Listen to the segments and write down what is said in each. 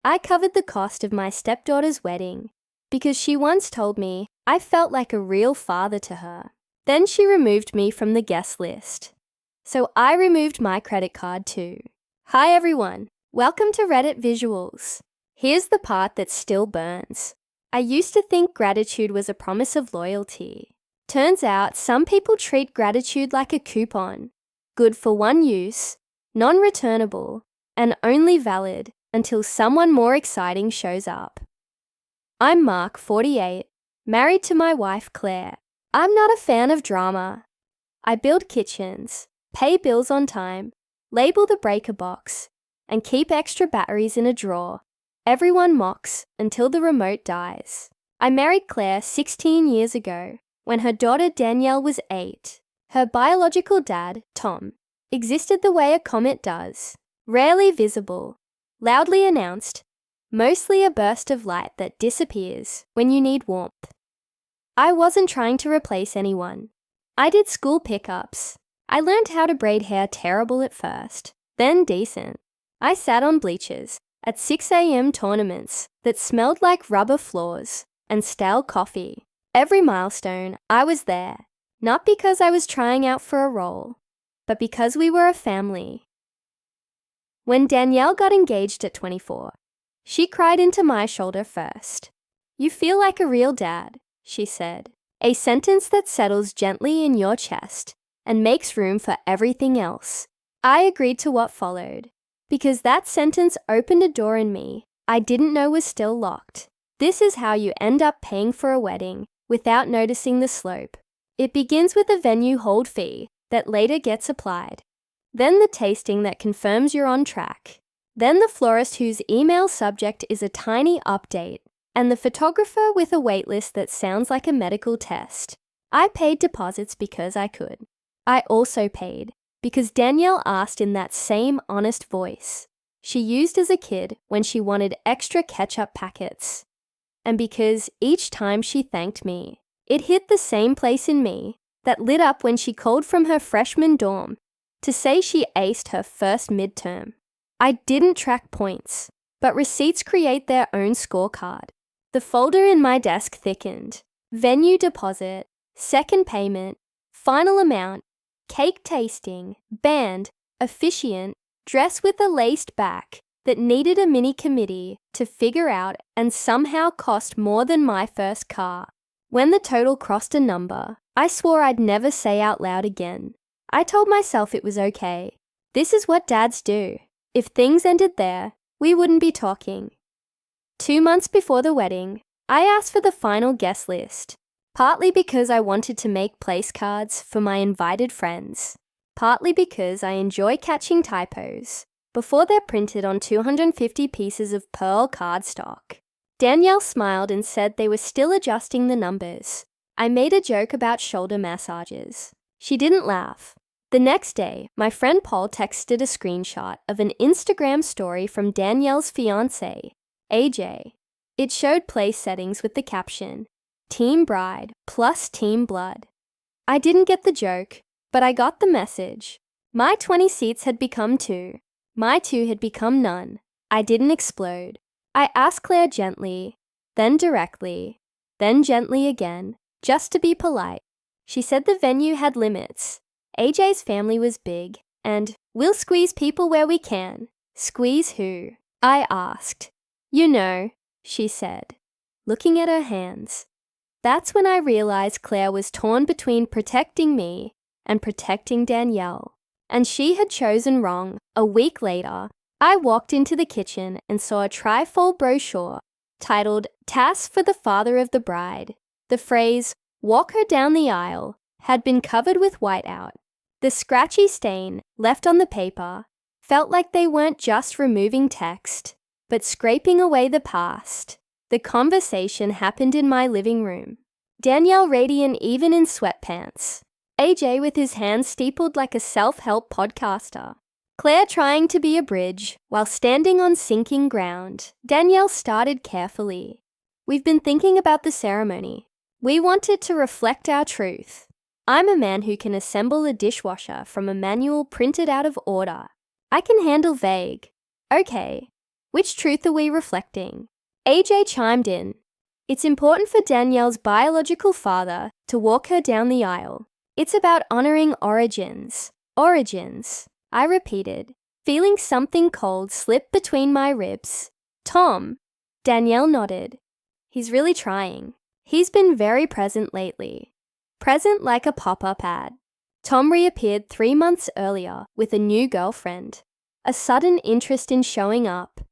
I covered the cost of my stepdaughter's wedding because she once told me I felt like a real father to her. Then she removed me from the guest list. So I removed my credit card too. Hi everyone, welcome to Reddit Visuals. Here's the part that still burns. I used to think gratitude was a promise of loyalty. Turns out some people treat gratitude like a coupon, good for one use, non-returnable, and only valid until someone more exciting shows up. I'm Mark, 48, married to my wife Claire. I'm not a fan of drama. I build kitchens, pay bills on time, label the breaker box, and keep extra batteries in a drawer. Everyone mocks until the remote dies. I married Claire 16 years ago when her daughter Danielle was 8. Her biological dad, Tom, existed the way a comet does, rarely visible, loudly announced, mostly a burst of light that disappears when you need warmth. I wasn't trying to replace anyone. I did school pickups. I learned how to braid hair terrible at first, then decent. I sat on bleachers at 6 a.m. tournaments that smelled like rubber floors and stale coffee. Every milestone, I was there, not because I was trying out for a role, but because we were a family. When Danielle got engaged at 24, she cried into my shoulder first. "You feel like a real dad," she said, a sentence that settles gently in your chest and makes room for everything else. I agreed to what followed, because that sentence opened a door in me I didn't know was still locked. This is how you end up paying for a wedding without noticing the slope. It begins with a venue hold fee that later gets applied. Then the tasting that confirms you're on track. Then the florist whose email subject is a tiny update. And the photographer with a waitlist that sounds like a medical test. I paid deposits because I could. I also paid because Danielle asked in that same honest voice she used as a kid when she wanted extra ketchup packets. And because each time she thanked me, it hit the same place in me that lit up when she called from her freshman dorm to say she aced her first midterm. I didn't track points, but receipts create their own scorecard. The folder in my desk thickened. Venue deposit, second payment, final amount, cake tasting, band, officiant, dress with a laced back that needed a mini committee to figure out and somehow cost more than my first car. When the total crossed a number, I swore I'd never say out loud again. I told myself it was okay. This is what dads do. If things ended there, we wouldn't be talking. 2 months before the wedding, I asked for the final guest list, partly because I wanted to make place cards for my invited friends, partly because I enjoy catching typos before they're printed on 250 pieces of pearl cardstock. Danielle smiled and said they were still adjusting the numbers. I made a joke about shoulder massages. She didn't laugh. The next day, my friend Paul texted a screenshot of an Instagram story from Danielle's fiancé, AJ. It showed place settings with the caption, "Team Bride plus Team Blood." I didn't get the joke, but I got the message. My 20 seats had become 2. My 2 had become none. I didn't explode. I asked Claire gently, then directly, then gently again, just to be polite. She said the venue had limits. AJ's family was big, and we'll squeeze people where we can. Squeeze who? I asked. "You know," she said, looking at her hands. That's when I realized Claire was torn between protecting me and protecting Danielle. And she had chosen wrong. A week later, I walked into the kitchen and saw a trifold brochure titled "Tasks for the Father of the Bride." The phrase, "Walk her down the aisle," had been covered with whiteout. The scratchy stain left on the paper felt like they weren't just removing text, but scraping away the past. The conversation happened in my living room. Danielle radiant even in sweatpants. AJ with his hands steepled like a self-help podcaster. Claire trying to be a bridge while standing on sinking ground. Danielle started carefully. "We've been thinking about the ceremony. We want it to reflect our truth. I'm a man who can assemble a dishwasher from a manual printed out of order. I can handle vague. Okay, Which truth are we reflecting? AJ chimed in. It's important for Danielle's biological father to walk her down the aisle. It's about honoring origins. Origins, I repeated, feeling something cold slip between my ribs. Tom. Danielle nodded. He's really trying. He's been very present lately. Present like a pop-up ad. Tom reappeared 3 months earlier with a new girlfriend, a sudden interest in showing up,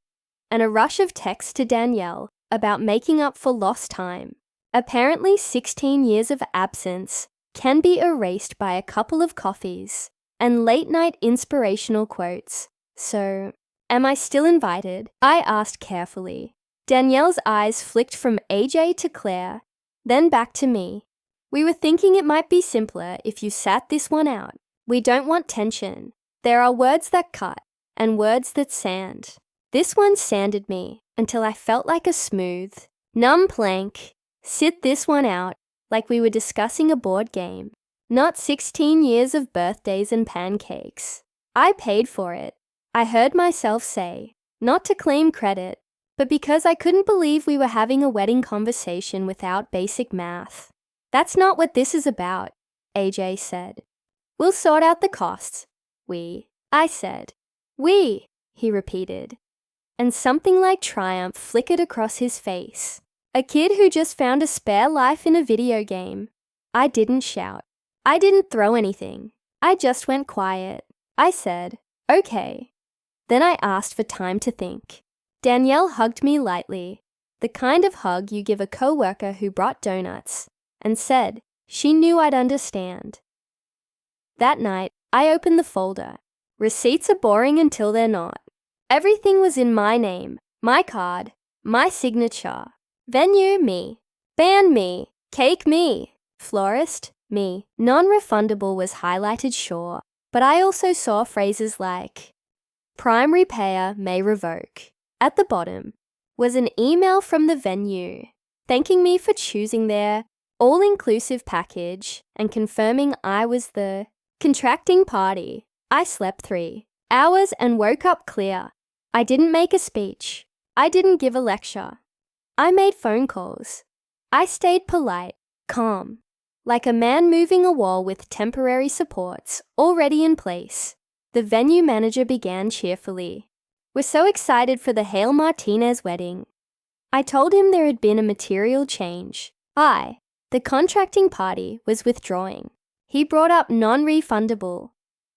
and a rush of texts to Danielle about making up for lost time. Apparently 16 years of absence can be erased by a couple of coffees and late-night inspirational quotes. So, am I still invited? I asked carefully. Danielle's eyes flicked from AJ to Claire, then back to me. We were thinking it might be simpler if you sat this one out. We don't want tension. There are words that cut and words that sand. This one sanded me until I felt like a smooth, numb plank. Sit this one out like we were discussing a board game, not 16 years of birthdays and pancakes. I paid for it. I heard myself say, not to claim credit, but because I couldn't believe we were having a wedding conversation without basic math. That's not what this is about, AJ said. We'll sort out the costs. I said. We, he repeated. And something like triumph flickered across his face. A kid who just found a spare life in a video game. I didn't shout. I didn't throw anything. I just went quiet. I said, okay. Then I asked for time to think. Danielle hugged me lightly, the kind of hug you give a coworker who brought donuts, and said she knew I'd understand. That night, I opened the folder. Receipts are boring until they're not. Everything was in my name, my card, my signature. Venue, me. Band, me. Cake, me. Florist, me. Non-refundable was highlighted, sure, but I also saw phrases like, primary payer may revoke. At the bottom was an email from the venue, thanking me for choosing their all-inclusive package and confirming I was the contracting party. I slept 3 hours and woke up clear. I didn't make a speech. I didn't give a lecture. I made phone calls. I stayed polite, calm, like a man moving a wall with temporary supports already in place. The venue manager began cheerfully. We're so excited for the Hale Martinez wedding. I told him there had been a material change. The contracting party, was withdrawing. He brought up non-refundable.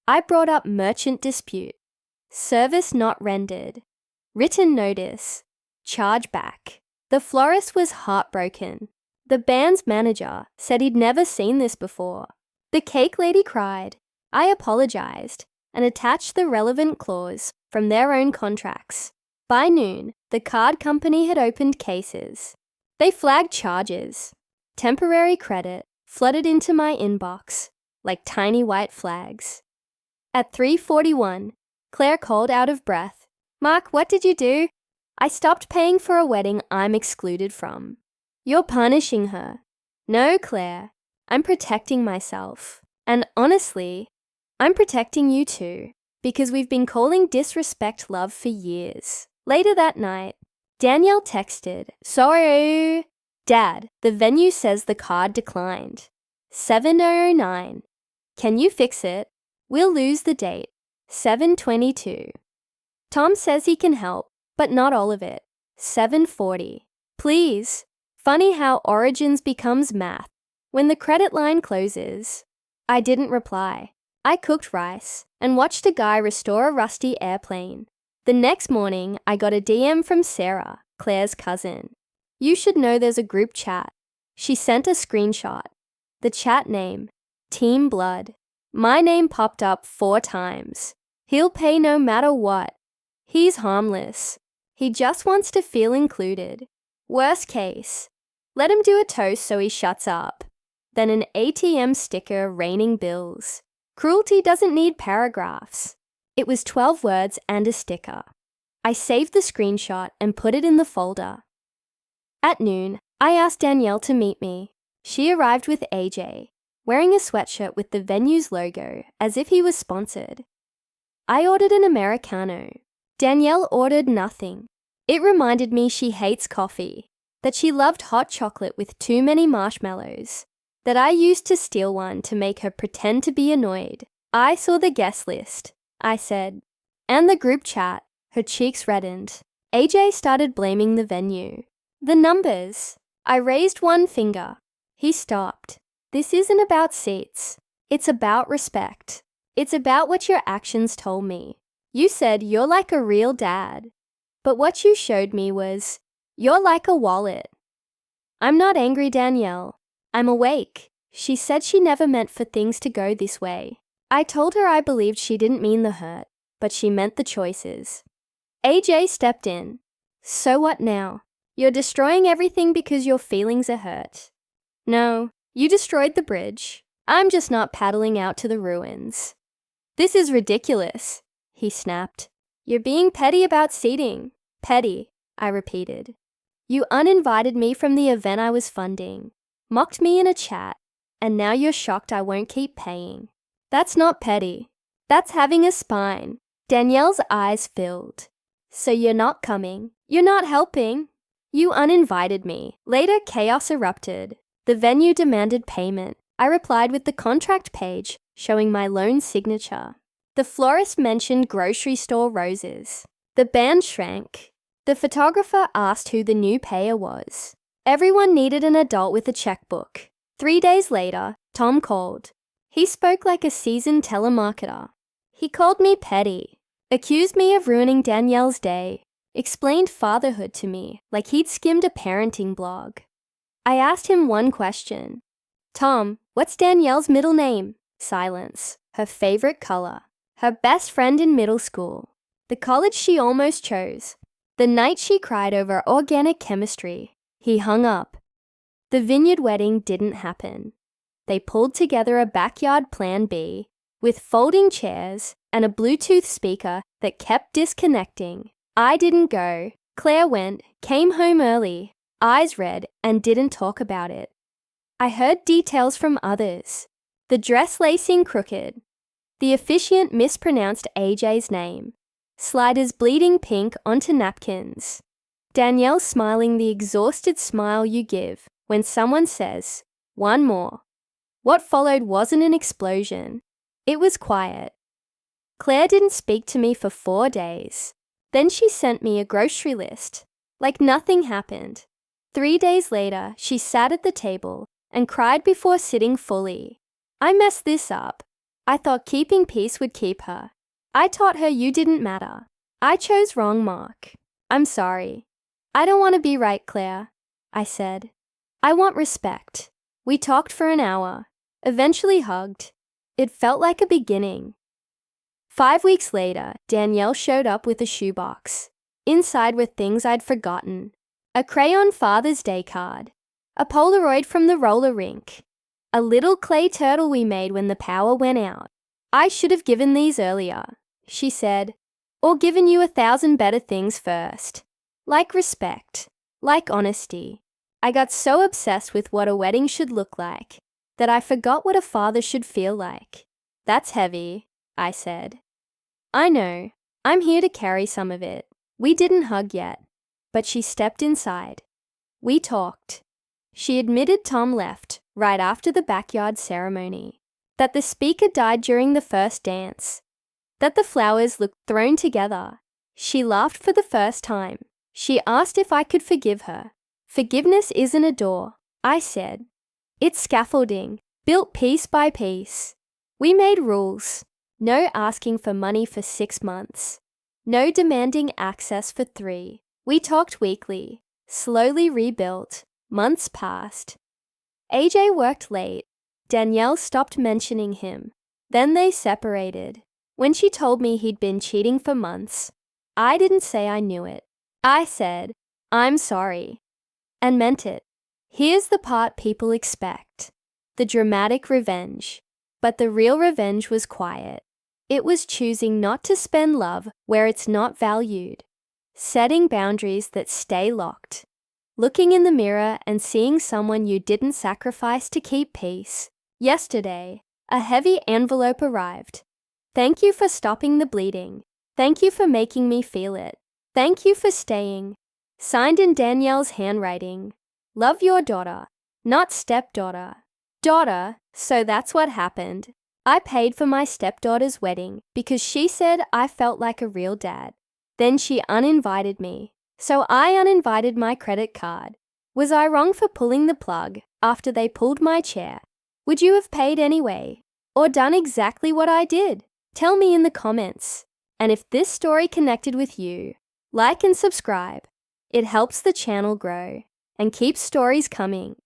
I brought up merchant dispute. Service not rendered. Written notice. Chargeback. The florist was heartbroken. The band's manager said he'd never seen this before. The cake lady cried. I apologized and attached the relevant clause from their own contracts. By noon, the card company had opened cases. They flagged charges. Temporary credit flooded into my inbox like tiny white flags. At 3:41, Claire called out of breath. Mark, what did you do? I stopped paying for a wedding I'm excluded from. You're punishing her. No, Claire. I'm protecting myself. And honestly, I'm protecting you too, because we've been calling disrespect love for years. Later that night, Danielle texted, Sorry, Dad, the venue says the card declined. 7:09. Can you fix it? We'll lose the date. 7:22. Tom says he can help, but not all of it. 7:40. Please. Funny how origins becomes math. When the credit line closes, I didn't reply. I cooked rice and watched a guy restore a rusty airplane. The next morning, I got a DM from Sarah, Claire's cousin. You should know there's a group chat. She sent a screenshot. The chat name, Team Blood. My name popped up 4 times. He'll pay no matter what. He's harmless. He just wants to feel included. Worst case, let him do a toast so he shuts up. Then an ATM sticker raining bills. Cruelty doesn't need paragraphs. It was 12 words and a sticker. I saved the screenshot and put it in the folder. At noon, I asked Danielle to meet me. She arrived with AJ, wearing a sweatshirt with the venue's logo as if he was sponsored. I ordered an Americano. Danielle ordered nothing. It reminded me she hates coffee, that she loved hot chocolate with too many marshmallows, that I used to steal one to make her pretend to be annoyed. I saw the guest list, I said, and the group chat. Her cheeks reddened. AJ started blaming the venue. The numbers. I raised one finger. He stopped. This isn't about seats. It's about respect. It's about what your actions told me. You said you're like a real dad. But what you showed me was, you're like a wallet. I'm not angry, Danielle. I'm awake. She said she never meant for things to go this way. I told her I believed she didn't mean the hurt, but she meant the choices. AJ stepped in. So what now? You're destroying everything because your feelings are hurt. No, you destroyed the bridge. I'm just not paddling out to the ruins. This is ridiculous, he snapped. You're being petty about seating. Petty, I repeated. You uninvited me from the event I was funding, mocked me in a chat, and now you're shocked I won't keep paying. That's not petty. That's having a spine. Danielle's eyes filled. So you're not coming. You're not helping. You uninvited me. Later, chaos erupted. The venue demanded payment. I replied with the contract page, showing my loan signature. The florist mentioned grocery store roses. The band shrank. The photographer asked who the new payer was. Everyone needed an adult with a checkbook. 3 days later, Tom called. He spoke like a seasoned telemarketer. He called me petty, accused me of ruining Danielle's day, explained fatherhood to me like he'd skimmed a parenting blog. I asked him one question. Tom, what's Danielle's middle name? Silence. Her favorite color. Her best friend in middle school. The college she almost chose. The night she cried over organic chemistry. He hung up. The vineyard wedding didn't happen. They pulled together a backyard plan B with folding chairs and a Bluetooth speaker that kept disconnecting. I didn't go. Claire went, came home early, eyes red, and didn't talk about it. I heard details from others. The dress lacing crooked. The officiant mispronounced AJ's name. Sliders bleeding pink onto napkins. Danielle smiling the exhausted smile you give when someone says, one more. What followed wasn't an explosion. It was quiet. Claire didn't speak to me for 4 days. Then she sent me a grocery list, like nothing happened. 3 days later, she sat at the table and cried before sitting fully. I messed this up. I thought keeping peace would keep her. I taught her you didn't matter. I chose wrong, Mark. I'm sorry. I don't want to be right, Claire, I said. I want respect. We talked for an hour, eventually hugged. It felt like a beginning. 5 weeks later, Danielle showed up with a shoebox. Inside were things I'd forgotten. A crayon Father's Day card. A Polaroid from the roller rink. A little clay turtle we made when the power went out. I should have given these earlier, she said, or given you 1,000 better things first. Like respect, like honesty. I got so obsessed with what a wedding should look like that I forgot what a father should feel like. That's heavy, I said. I know. I'm here to carry some of it. We didn't hug yet, but she stepped inside. We talked. She admitted Tom left right after the backyard ceremony, that the speaker died during the first dance, that the flowers looked thrown together. She laughed for the first time. She asked if I could forgive her. Forgiveness isn't a door, I said. It's scaffolding, built piece by piece. We made rules. No asking for money for 6 months. No demanding access for 3. We talked weekly, slowly rebuilt. Months passed. AJ worked late. Danielle stopped mentioning him. Then they separated. When she told me he'd been cheating for months, I didn't say I knew it. I said, I'm sorry, and meant it. Here's the part people expect. The dramatic revenge. But the real revenge was quiet. It was choosing not to spend love where it's not valued. Setting boundaries that stay locked. Looking in the mirror and seeing someone you didn't sacrifice to keep peace. Yesterday, a heavy envelope arrived. Thank you for stopping the bleeding. Thank you for making me feel it. Thank you for staying Signed in Danielle's handwriting. Love your daughter, not stepdaughter. Daughter, so that's what happened. I paid for my stepdaughter's wedding because she said I felt like a real dad. Then she uninvited me, so I uninvited my credit card. Was I wrong for pulling the plug after they pulled my chair? Would you have paid anyway? Or done exactly what I did? Tell me in the comments. And if this story connected with you, like and subscribe. It helps the channel grow and keeps stories coming.